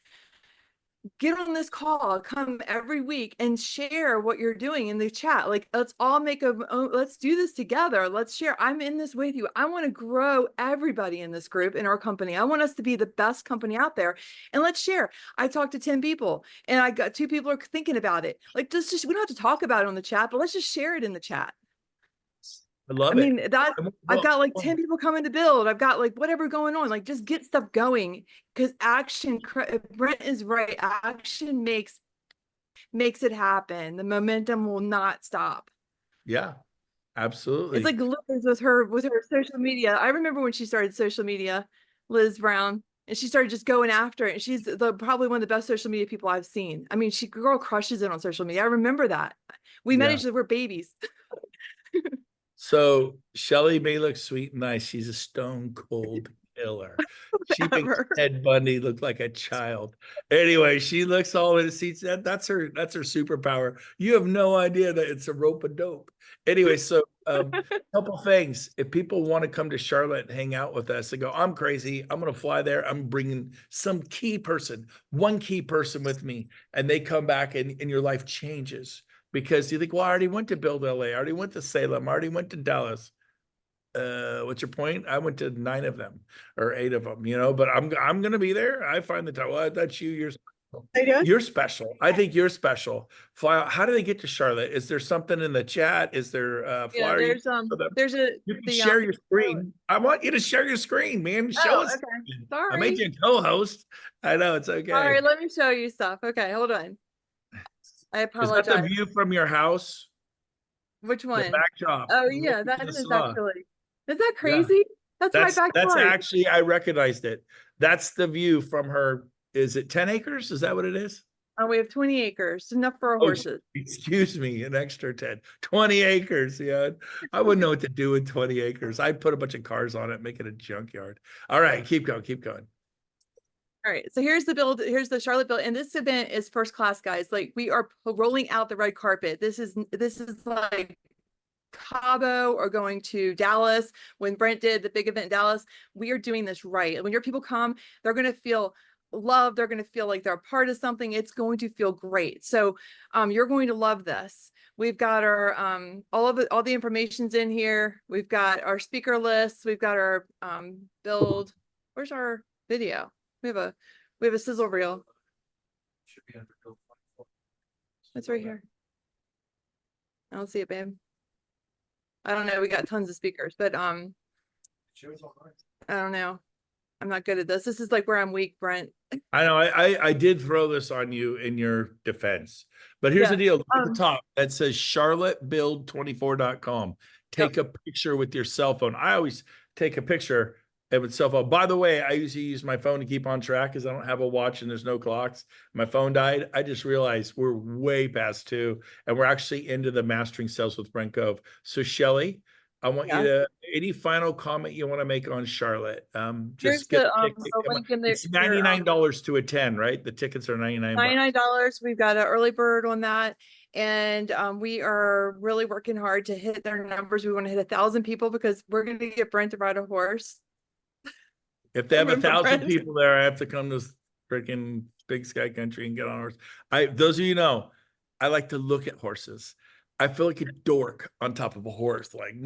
get on this call, come every week and share what you're doing in the chat. Like, let's all let's do this together. Let's share. I'm in this with you. I want to grow everybody in this group, in our company. I want us to be the best company out there. And let's share. I talked to 10 people and I got 2 people are thinking about it. Like, we don't have to talk about it on the chat, but let's just share it in the chat. I love I mean, it. I've got like 10 people coming to build. I've got like whatever going on. Like just get stuff going, because Brent is right. Action makes it happen. The momentum will not stop. Yeah, absolutely. It's like Liz with her social media. I remember when she started social media, Liz Brown, and she started just going after it. And she's probably one of the best social media people I've seen. I mean, girl crushes it on social media. I remember that. We met each other, we're babies. So Shelly may look sweet and nice. She's a stone cold killer. She makes Ted Bundy look like a child. Anyway, she looks all in the seats. That's her superpower. You have no idea that it's a rope of dope. Anyway, so couple things. If people want to come to Charlotte and hang out with us and go, I'm crazy, I'm going to fly there. I'm bringing some key person, one key person with me, and they come back and your life changes. Because you think, well, I already went to Build LA. I already went to Salem. I already went to Dallas. What's your point? I went to 9 of them or 8 of them, but I'm going to be there. I find the time. Well, that's you. How you doing? You're special. I think you're special. Fly out. How do they get to Charlotte? Is there something in the chat? Is there a Yeah, flyer you can show them? there's a You can the share your screen. I want you to share your screen, man. Show Oh, us. okay. something. I Sorry. made you a co-host. I know it's okay. All right, let me show you stuff. Okay, hold on. I Is that the apologize. view from your house? Which The one? backdrop. Oh The one yeah, we that just is saw. actually. Is that Yeah. crazy? That's my That's backyard. actually, I recognized it. That's the view from her. Is it 10 acres? Is that what it is? We have 20 acres, enough for our Oh, horses. excuse me, an extra 10, 20 acres. Yeah. I wouldn't know what to do with 20 acres. I'd put a bunch of cars on it, make it a junkyard. All right, keep going, keep going. All right, so here's the build. Here's the Charlotte build, and this event is first class, guys. Like we are rolling out the red carpet. This is like Cabo or going to Dallas. When Brent did the big event in Dallas, we are doing this right. When your people come, they're going to feel loved. They're going to feel like they're a part of something. It's going to feel great. So you're going to love this. We've got our all the information's in here. We've got our speaker lists. We've got our build. Where's our video? We have a sizzle reel. Should be under build 24. It's right here. I don't see it, babe. I don't know. We got tons of speakers, but I don't know. I'm not good at this. This is like where I'm weak, Brent. I know I did throw this on you in your defense, but here's the deal. Look at the top that says charlottebuild24.com. Take a picture with your cell phone. I always take a picture with cell phone. By the way, I usually use my phone to keep on track because I don't have a watch and there's no clocks. My phone died. I just realized we're way past 2 and we're actually into the mastering sales with Brent Gove. So Shelly, I want you to, any final comment you want to make on Charlotte? Here's Just get the link in there. it's $99 to attend, right? The tickets are $99. $99. We've got an early bird on that. And we are really working hard to hit their numbers. We want to hit 1,000 people because we're going to get Brent to ride a horse. If they have Remember 1,000 Brent? people there, I have to come to freaking Big Sky Country and get on a horse. Those of you know, I like to look at horses. I feel like a dork on top of a horse. I'm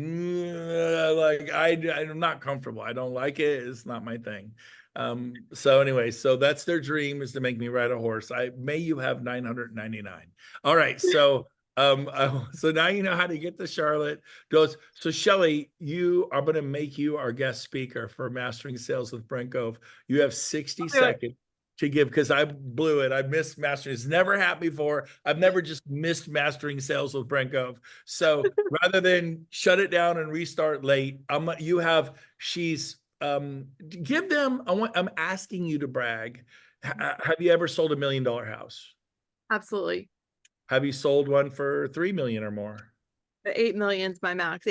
not comfortable. I don't like it. It's not my thing. So anyway, so that's their dream, is to make me ride a horse. May you have 999. All right. So so now you know how to get to Charlotte. So Shelly, I'm going to make you our guest speaker for Mastering Sales with Brent Gove. You have 60 seconds to give, because I blew it. I missed mastering. It's never happened before. I've never just missed Mastering Sales with Brent Gove. So rather than shut it down and restart late, give them, I'm asking you to brag. Have you ever sold $1 million house? Absolutely. Have you sold one for 3 million or more? 8 million is my max.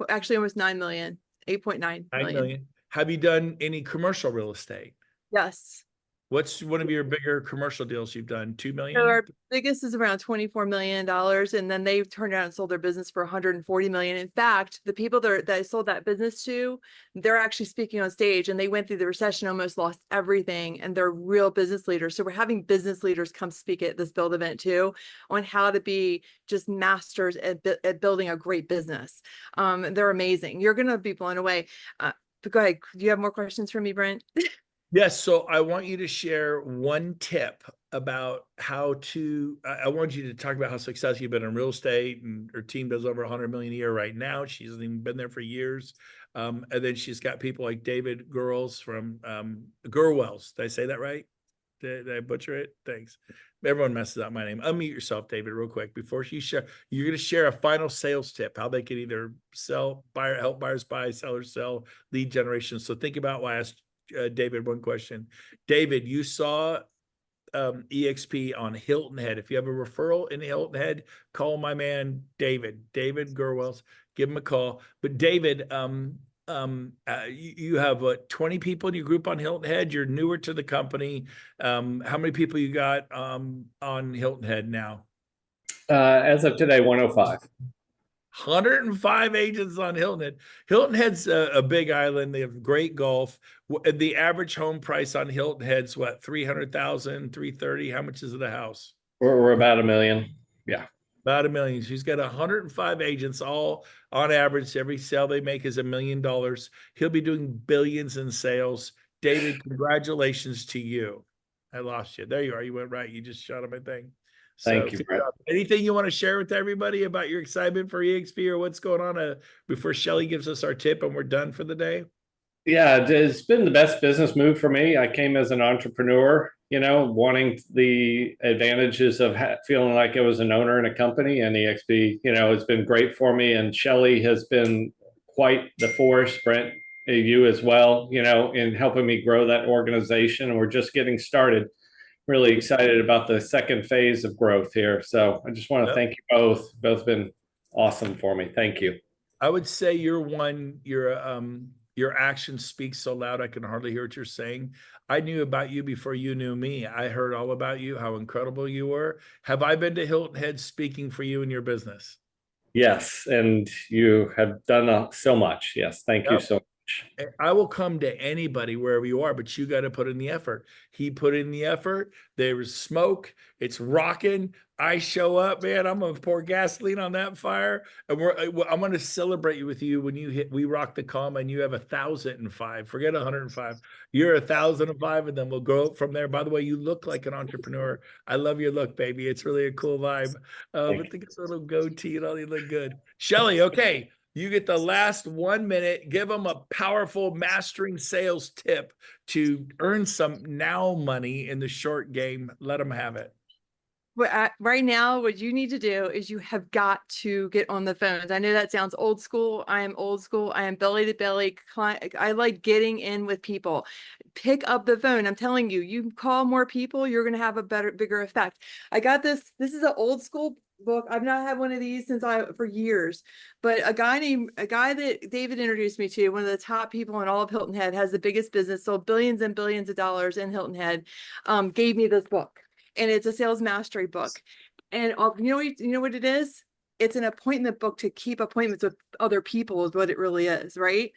Actually almost 9 million. 8.9 9 million. million. Have you done any commercial real estate? Yes. What's one of your bigger commercial deals you've done? 2 million? So our biggest is around $24 million. And then they've turned around and sold their business for 140 million. In fact, the people that I sold that business to, they're actually speaking on stage, and they went through the recession, almost lost everything. And they're real business leaders. So we're having business leaders come speak at this build event too, on how to be just masters at building a great business. They're amazing. You're going to be blown away. But go ahead. Do you have more questions for me, Brent? Yes. So I want you to share one tip about how to, I want you to talk about how successful you've been in real estate, and her team does over 100 million a year right now. She hasn't even been there for years. And then she's got people like David Girls from Gerwells. Did I say that right? Did I butcher it? Thanks. Everyone messes up my name. Unmute yourself, David, real quick before you share. You're going to share a final sales tip, how they can either help buyers buy, sellers sell, lead generation. So think about why I asked David one question. David, you saw EXP on Hilton Head. If you have a referral in Hilton Head, call my man David Gerwells. Give him a call. But David, you have 20 people in your group on Hilton Head. You're newer to the company. How many people you got on Hilton Head now? As of today, 105. 105 agents on Hilton Head. Hilton Head's a big island. They have great golf. The average home price on Hilton Head's what, 300,000, 330? How much is it a house? We're about $1 million. Yeah. About $1 million. She's got 105 agents, all on average. Every sale they make is $1 million. He'll be doing billions in sales. David, congratulations to you. I lost you. There you are. You went right. You just shot on my thing. Thank So, you, Brent. anything you want to share with everybody about your excitement for EXP or what's going on before Shelly gives us our tip and we're done for the day? Yeah, it's been the best business move for me. I came as an entrepreneur, wanting the advantages of feeling like I was an owner in a company, and EXP, it's been great for me. And Shelly has been quite the force, Brent, you as well, in helping me grow that organization. And we're just getting started. Really excited about the second phase of growth here. So I just want to thank you both. Both been awesome for me. Thank you. I would say your action speaks so loud I can hardly hear what you're saying. I knew about you before you knew me. I heard all about you, how incredible you were. Have I been to Hilton Head speaking for you in your business? Yes, and you have done so much. Yes, thank you so much. I will come to anybody wherever you are, but you got to put in the effort. He put in the effort. There was smoke. It's rocking. I show up, man. I'm gonna pour gasoline on that fire, and I'm gonna celebrate you with you when you hit. We rock the comma, and you have 1,005. Forget 105. You're 1,005, and then we'll go from there. By the way, you look like an entrepreneur. I love your look, baby. It's really a cool vibe. With the little goatee and all, you look good. Shelly, okay. You get the last 1 minute. Give them a powerful mastering sales tip to earn some now money in the short game. Let them have it. Right now, what you need to do is you have got to get on the phones. I know that sounds old school. I am old school. I am belly to belly client. I like getting in with people. Pick up the phone. I'm telling you, you call more people, you're going to have a bigger effect. I got this. This is an old school book. I've not had one of these for years, but a guy that David introduced me to, one of the top people in all of Hilton Head, has the biggest business, sold billions and billions of dollars in Hilton Head, gave me this book. And it's a sales mastery book. And you know what it is? It's an appointment book to keep appointments with other people is what it really is, right?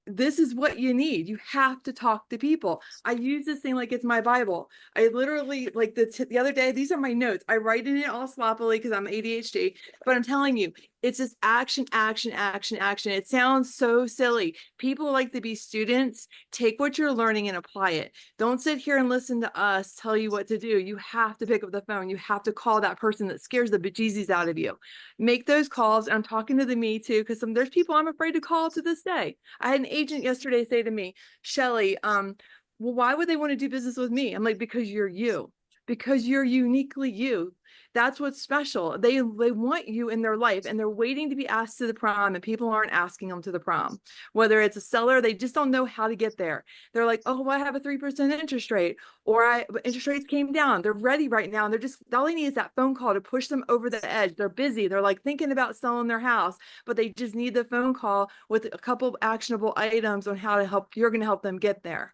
This is what you need. You have to talk to people. I use this thing like it's my Bible. I literally, like the other day, these are my notes. I write in it all sloppily because I'm ADHD, but I'm telling you, it's just action, action, action, action. It sounds so silly. People like to be students. Take what you're learning and apply it. Don't sit here and listen to us tell you what to do. You have to pick up the phone. You have to call that person that scares the bejesus out of you. Make those calls. I'm talking to the me too, because there's people I'm afraid to call to this day. I had an agent yesterday say to me, Shelly, well, why would they want to do business with me? I'm like, because you're you. Because you're uniquely you. That's what's special. They want you in their life, and they're waiting to be asked to the prom, and people aren't asking them to the prom. Whether it's a seller, they just don't know how to get there. They're like, oh, well, I have a 3% interest rate, or interest rates came down. They're ready right now. And they're just, all they need is that phone call to push them over the edge. They're busy. They're like thinking about selling their house, but they just need the phone call with a couple of actionable items on how to help. You're going to help them get there.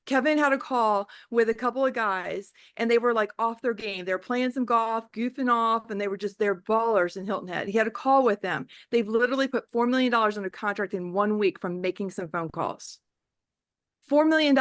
Kevin had a call with a couple of guys, and they were like off their game. They're playing some golf, goofing off, and they're ballers in Hilton Head. He had a call with them. They've literally put $4 million under contract in 1 week from making some phone calls. $4 million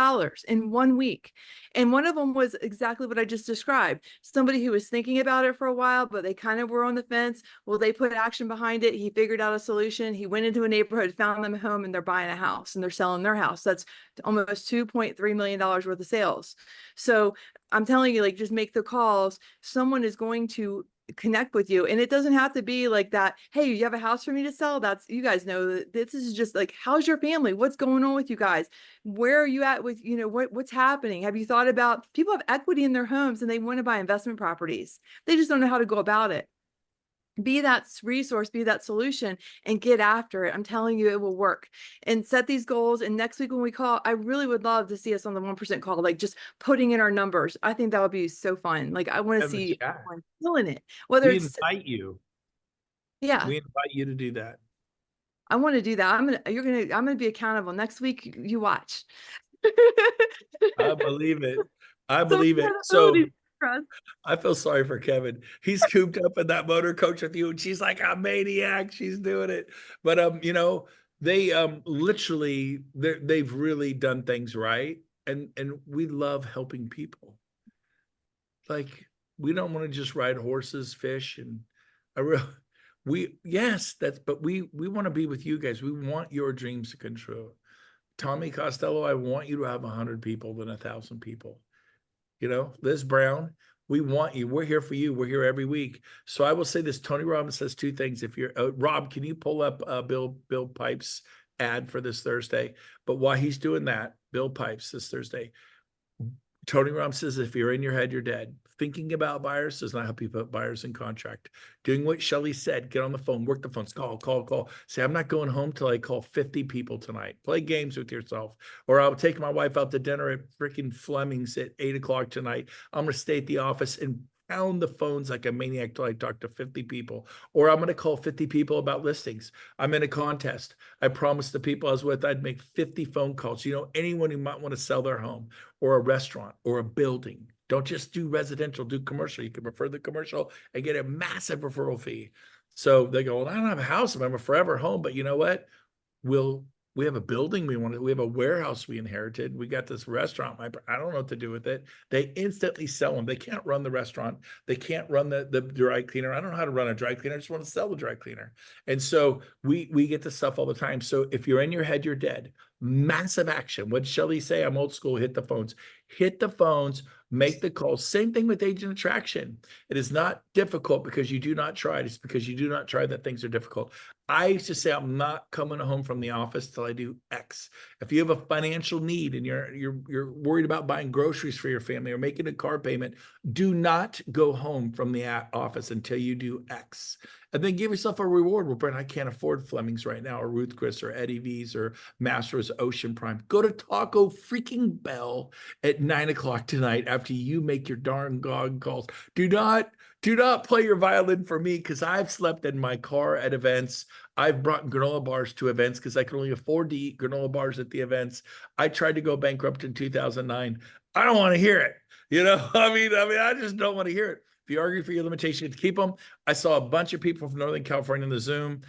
in 1 week. And one of them was exactly what I just described. Somebody who was thinking about it for a while, but they kind of were on the fence. Well, they put action behind it. He figured out a solution. He went into a neighborhood, found them a home, and they're buying a house and they're selling their house. That's almost $2.3 million worth of sales. So I'm telling you, like, just make the calls. Someone is going to connect with you, and it doesn't have to be like that. Hey, you have a house for me to sell? That's, you guys know that this is just like, how's your family? What's going on with you guys? Where are you at with, what's happening? Have you thought about, people have equity in their homes and they want to buy investment properties. They just don't know how to go about it. Be that resource, be that solution, and get after it. I'm telling you, it will work. And set these goals. And next week when we call, I really would love to see us on the 1% call, like just putting in our numbers. I think that would be so fun. Like, I want to see everyone feeling it. Whether We it's invite you. Yeah, We invite you to do that. I want to do that. I'm gonna be accountable. Next week, you watch. I believe it. I So believe it. So accountability for us. I feel sorry for Kevin. He's cooped up in that motor coach with you, and she's like a maniac. She's doing it. But they literally they've really done things right. And we love helping people. Like, we don't want to just ride horses, fish, and but we want to be with you guys. We want your dreams to come true. Tommy Costello, I want you to have 100 people than 1,000 people. Liz Brown, we want you. We're here for you. We're here every week. So I will say this: Tony Robbins says two things. If you're Rob, can you pull up Bill Pipes ad for this Thursday? But while he's doing that, Bill Pipes this Thursday. Tony Robbins says, if you're in your head, you're dead. Thinking about buyers does not help you put buyers in contract. Doing what Shelly said, get on the phone, work the phones, call. Say, I'm not going home till I call 50 people tonight. Play games with yourself. Or I'll take my wife out to dinner at freaking Fleming's at 8 o'clock tonight. I'm going to stay at the office and pound the phones like a maniac till I talk to 50 people. Or I'm going to call 50 people about listings. I'm in a contest. I promised the people I was with I'd make 50 phone calls. Anyone who might want to sell their home or a restaurant or a building. Don't just do residential, do commercial. You can refer the commercial and get a massive referral fee. So they go, well, I don't have a house. I'm a forever home. But you know what? We have a building we have a warehouse we inherited. We got this restaurant. I don't know what to do with it. They instantly sell them. They can't run the restaurant. They can't run the dry cleaner. I don't know how to run a dry cleaner. I just want to sell the dry cleaner. And so we get this stuff all the time. So if you're in your head, you're dead. Massive action. What Shelly say? I'm old school. Hit the phones. Hit the phones. Make the calls. Same thing with agent attraction. It is not difficult because you do not try it. It's because you do not try that things are difficult. I used to say, I'm not coming home from the office till I do X. If you have a financial need and you're worried about buying groceries for your family or making a car payment, do not go home from the office until you do X. And then give yourself a reward. Well, Brent, I can't afford Fleming's right now, or Ruth Chris, or Eddie V's, or Masters Ocean Prime. Go to Taco freaking Bell at 9 o'clock tonight after you make your darn gog calls. Do not play your violin for me, because I've slept in my car at events. I've brought granola bars to events because I could only afford to eat granola bars at the events. I tried to go bankrupt in 2009. I don't want to hear it. I just don't want to hear it. If you argue for your limitations, keep them. I saw a bunch of people from Northern California in the Zoom.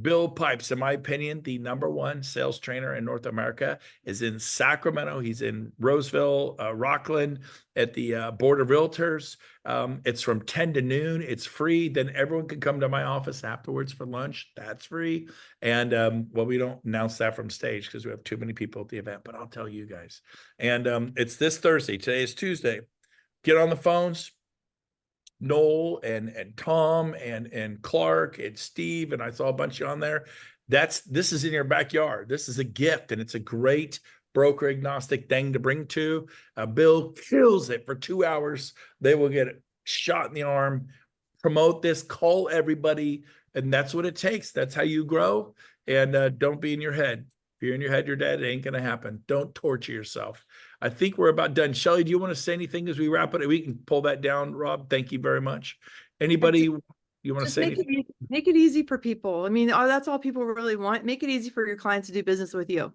Bill Pipes, in my opinion, the #1 sales trainer in North America, is in Sacramento. He's in Roseville, Rockland, at the Board of Realtors. It's from 10 to noon. It's free. Then everyone can come to my office afterwards for lunch. That's free. And we don't announce that from stage because we have too many people at the event, but I'll tell you guys. And it's this Thursday. Today is Tuesday. Get on the phones. Noel and Tom and Clark and Steve, and I saw a bunch on there. This is in your backyard. This is a gift, and it's a great broker agnostic thing to bring to. Bill kills it for 2 hours. They will get shot in the arm. Promote this, call everybody, and that's what it takes. That's how you grow. And don't be in your head. If you're in your head, you're dead. It ain't going to happen. Don't torture yourself. I think we're about done. Shelly, do you want to say anything as we wrap it? We can pull that down, Rob. Thank you very much. Anybody you want to say anything? Make it easy for people. I mean, that's all people really want. Make it easy for your clients to do business with you.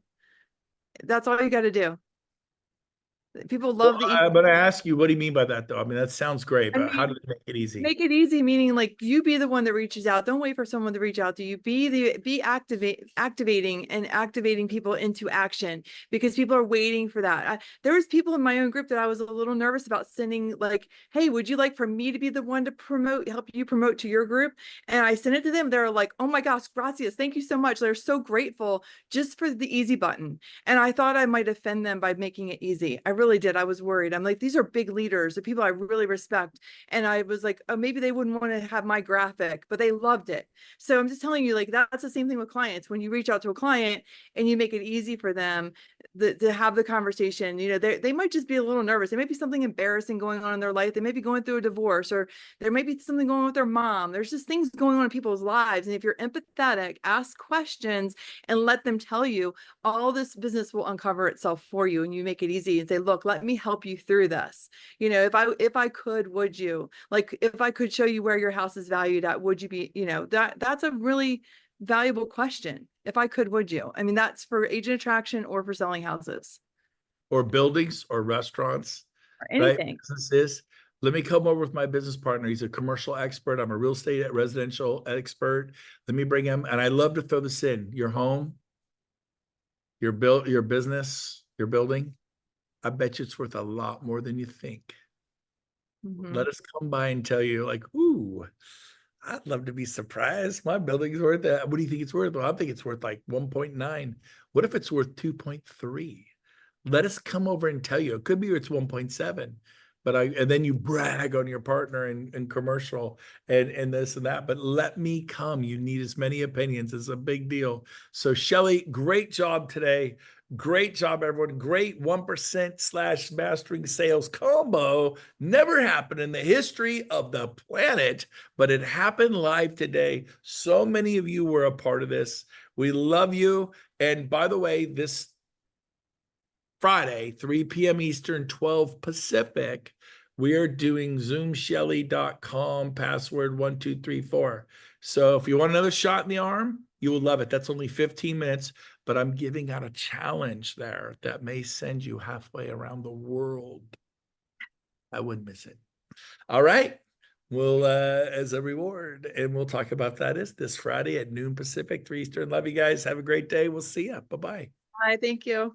That's all you got to do. People love the. I'm going to ask you, what do you mean by that, though? I mean, that sounds great, but how do they make it easy? Make it easy, meaning like you be the one that reaches out. Don't wait for someone to reach out to you. Be activating people into action, because people are waiting for that. There was people in my own group that I was a little nervous about sending, like, hey, would you like for me to be the one to help you promote to your group? And I sent it to them. They're like, oh my gosh, gracias. Thank you so much. They're so grateful just for the easy button. And I thought I might offend them by making it easy. I really did. I was worried. I'm like, these are big leaders, the people I really respect. And I was like, oh, maybe they wouldn't want to have my graphic, but they loved it. So I'm just telling you, like, that's the same thing with clients. When you reach out to a client and you make it easy for them to have the conversation, they might just be a little nervous. There may be something embarrassing going on in their life. They may be going through a divorce, or there may be something going on with their mom. There's just things going on in people's lives. And if you're empathetic, ask questions and let them tell you, all this business will uncover itself for you. And you make it easy and say, look, let me help you through this. If I could, would you? Like, if I could show you where your house is valued at, would you be, that's a really valuable question. If I could, would you? I mean, that's for agent attraction or for selling houses. Or buildings or restaurants. Or anything. Right? Businesses. Let me come over with my business partner. He's a commercial expert. I'm a real estate residential expert. Let me bring him. And I love to throw this in. Your home, your business, your building, I bet you it's worth a lot more than you think. Mm-hmm. Let us come by and tell you, like, ooh, I'd love to be surprised. My building's worth that. What do you think it's worth? Well, I think it's worth like 1.9. What if it's worth 2.3? let us come over and tell you. It could be it's 1.7, but and then you brag on your partner in commercial and this and that. But let me come. You need as many opinions. It's a big deal. So Shelly, great job today. Great job, everyone. Great 1%/mastering sales combo. Never happened in the history of the planet, but it happened live today. So many of you were a part of this. We love you. And by the way, this Friday, 3 p.m. Eastern, 12 Pacific, we are doing zoomshelly.com, password 1234. So if you want another shot in the arm, you will love it. That's only 15 minutes, but I'm giving out a challenge there that may send you halfway around the world. I wouldn't miss it. All right. We'll, as a reward, and we'll talk about that is this Friday at noon Pacific, 3 Eastern. Love you guys. Have a great day. We'll see you. Bye-bye. Hi, thank you.